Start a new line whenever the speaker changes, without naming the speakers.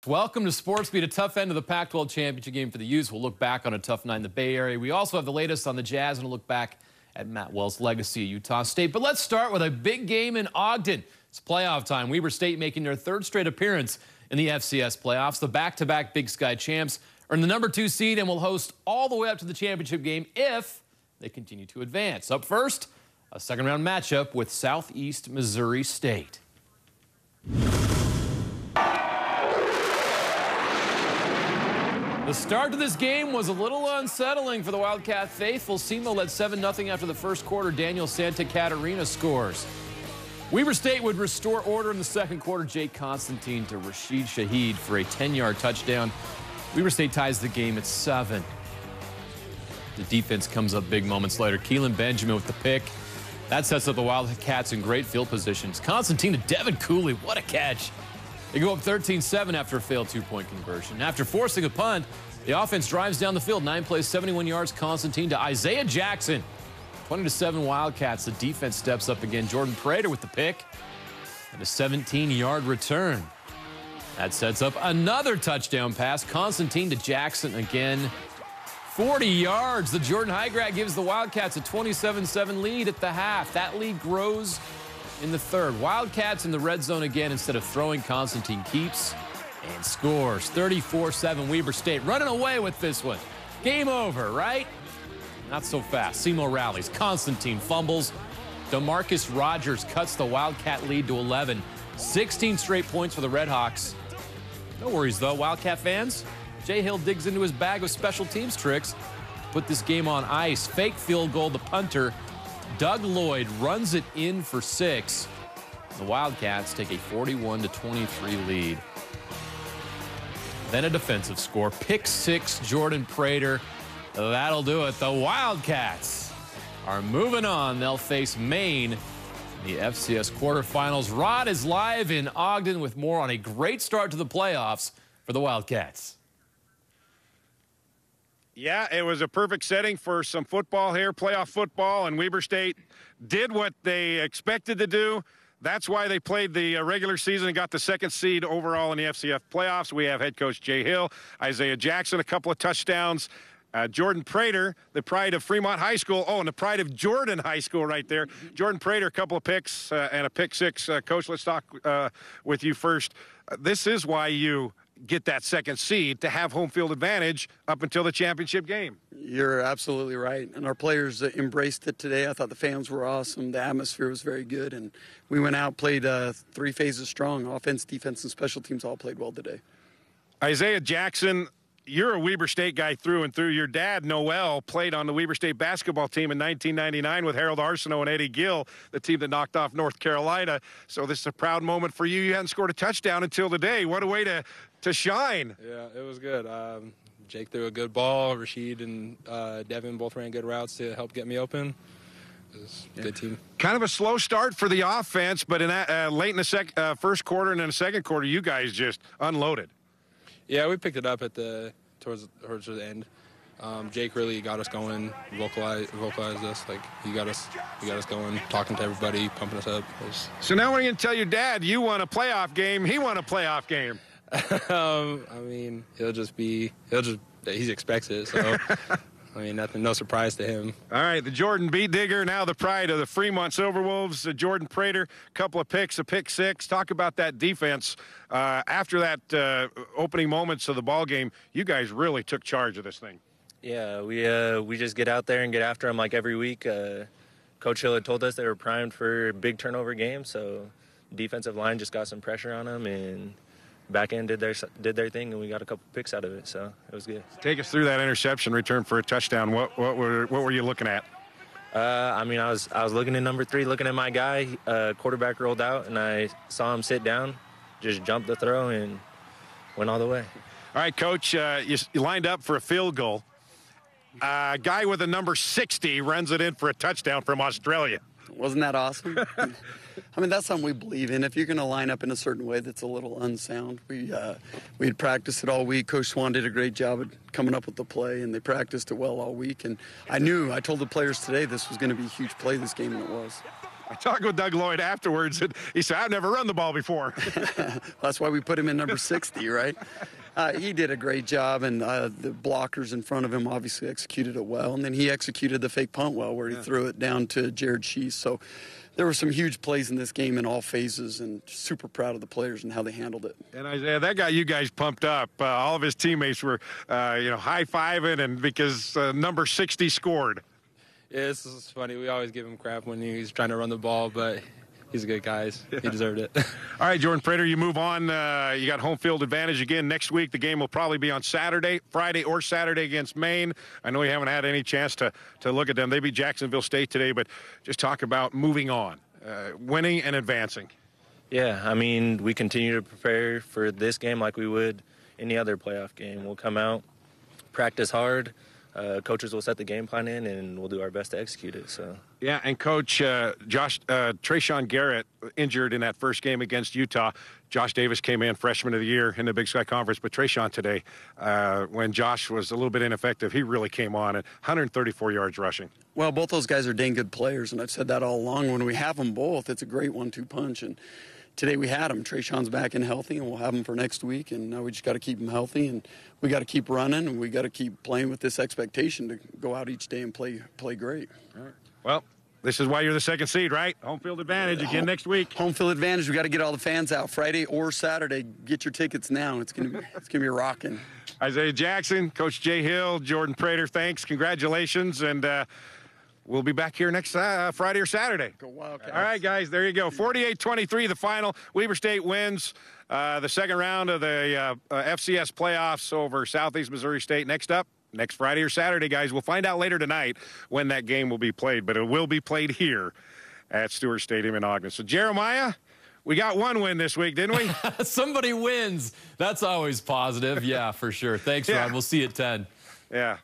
Welcome to Sports Beat, a tough end of the Pac-12 championship game for the Utes. We'll look back on a tough night in the Bay Area. We also have the latest on the Jazz and we'll look back at Matt Wells' legacy at Utah State. But let's start with a big game in Ogden. It's playoff time. Weber State making their third straight appearance in the FCS playoffs. The back-to-back Big Sky champs are in the #2 seed and will host all the way up to the championship game if they continue to advance. Up first, a second-round matchup with Southeast Missouri State. The start to this game was a little unsettling for the Wildcat faithful. SEMO led 7-0 after the first quarter. Daniel Santa Catarina scores. Weber State would restore order in the second quarter. Jake Constantine to Rashid Shaheed for a 10-yard touchdown. Weber State ties the game at 7. The defense comes up big moments later. Keelan Benjamin with the pick. That sets up the Wildcats in great field positions. Constantine to Devin Cooley. What a catch. They go up 13-7 after a failed two-point conversion. After forcing a punt, the offense drives down the field. 9 plays, 71 yards. Constantine to Isiah Jackson. 20-7 Wildcats. The defense steps up again. Jordan Preator with the pick and a 17-yard return. That sets up another touchdown pass. Constantine to Jackson again. 40 yards. The Jordan Hygrat gives the Wildcats a 27-7 lead at the half. That lead grows in the third. Wildcats in the red zone again. Instead of throwing, Constantine keeps and scores. 34-7 Weber State. Running away with this one. Game over, right? Not so fast. SEMO rallies. Constantine fumbles. DeMarcus Rogers cuts the Wildcat lead to 11. 16 straight points for the Redhawks. No worries, though, Wildcat fans. Jay Hill digs into his bag of special teams tricks to put this game on ice. Fake field goal, the punter, Doug Lloyd, runs it in for 6. The Wildcats take a 41-23 lead. Then a defensive score. Pick 6, Jordan Preator. That'll do it. The Wildcats are moving on. They'll face Maine in the FCS quarterfinals. Rod is live in Ogden with more on a great start to the playoffs for the Wildcats.
Yeah, it was a perfect setting for some football here, playoff football, and Weber State did what they expected to do. That's why they played the regular season and got the 2nd seed overall in the FCS playoffs. We have head coach Jay Hill, Isiah Jackson, a couple of touchdowns. Jordan Preator, the pride of Fremont High School. Oh, and the pride of Jordan High School right there. Jordan Preator, a couple of picks and a pick 6. Coach, let's talk with you first. This is why you get that 2nd seed, to have home field advantage up until the championship game.
You're absolutely right. And our players embraced it today. I thought the fans were awesome. The atmosphere was very good. And we went out, played 3 phases strong. Offense, defense, and special teams all played well today.
Isiah Jackson, you're a Weber State guy through and through. Your dad, Noel, played on the Weber State basketball team in 1999 with Harold Arsenault and Eddie Gill, the team that knocked off North Carolina. So this is a proud moment for you. You hadn't scored a touchdown until today. What a way to shine.
Yeah, it was good. Jake threw a good ball. Rashid and Devin both ran good routes to help get me open. It was a good team.
Kind of a slow start for the offense, but in that, late in the first quarter and in the second quarter, you guys just unloaded.
Yeah, we picked it up at towards the end. Jake really got us going, vocalized us. Like he got us going, talking to everybody, pumping us up.
So now when you tell your dad you won a playoff game, he won a playoff game.
I mean, he expects it. So I mean, no surprise to him.
All right, the Jordan Beat Digger, now the pride of the Fremont Silverwolves. Jordan Preator, a couple of picks, a pick 6. Talk about that defense. After that opening moments of the ball game, you guys really took charge of this thing.
Yeah, we just get out there and get after them like every week. Coach Hill had told us they were primed for a big turnover game, so defensive line just got some pressure on them, and back end did their thing, and we got a couple picks out of it, so it was good.
Take us through that interception return for a touchdown. What were you looking at?
I mean, I was looking at number 3, looking at my guy. Quarterback rolled out, and I saw him sit down, just jumped the throw, and went all the way.
All right, Coach, you lined up for a field goal. A guy with a number 60 runs it in for a touchdown from Australia.
Wasn't that awesome? I mean, that's something we believe in. If you're going to line up in a certain way that's a little unsound, we had practiced it all week. Coach Swan did a great job at coming up with the play, and they practiced it well all week. And I told the players today this was going to be a huge play this game, and it was.
I talked with Doug Lloyd afterwards, and he said, I've never run the ball before.
That's why we put him in number 60, right? He did a great job, and the blockers in front of him obviously executed it well. And then he executed the fake punt well, where he threw it down to Jared Shees. So there were some huge plays in this game in all phases, and super proud of the players and how they handled it.
And Isiah, that got you guys pumped up. All of his teammates were, high-fiving, and because number 60 scored.
Yeah, this is funny. We always give him crap when he's trying to run the ball, but he's a good guy. He deserved it.
All right, Jordan Preator, you move on. You got home field advantage again next week. The game will probably be on Friday or Saturday against Maine. I know you haven't had any chance to look at them. They beat Jacksonville State today, but just talk about moving on, winning and advancing.
Yeah, I mean, we continue to prepare for this game like we would any other playoff game. We'll come out, practice hard. Coaches will set the game plan in, and we'll do our best to execute it. So.
Yeah, and Coach Treshawn Garrett injured in that first game against Utah. Josh Davis came in, freshman of the year in the Big Sky Conference. But Treshawn today, when Josh was a little bit ineffective, he really came on at 134 yards rushing.
Well, both those guys are dang good players, and I've said that all along. When we have them both, it's a great 1-2 punch. And today we had him. Treshawn's back and healthy, and we'll have him for next week. And now we just got to keep him healthy, and we got to keep running, and we got to keep playing with this expectation to go out each day and play great.
All right. Well, this is why you're the second seed, right? Home field advantage again next week.
Home field advantage. We got to get all the fans out Friday or Saturday. Get your tickets now. It's gonna be rocking.
Isiah Jackson, Coach Jay Hill, Jordan Preator. Thanks, congratulations, and we'll be back here next Friday or Saturday.
Go Wildcats.
All right, guys, there you go. 48-23, the final. Weber State wins the second round of the FCS playoffs over Southeast Missouri State. Next up, next Friday or Saturday, guys. We'll find out later tonight when that game will be played, but it will be played here at Stewart Stadium in Ogden. So, Jeremiah, we got one win this week, didn't we?
Somebody wins. That's always positive. Yeah, for sure. Thanks, Rod. We'll see you at 10.
Yeah.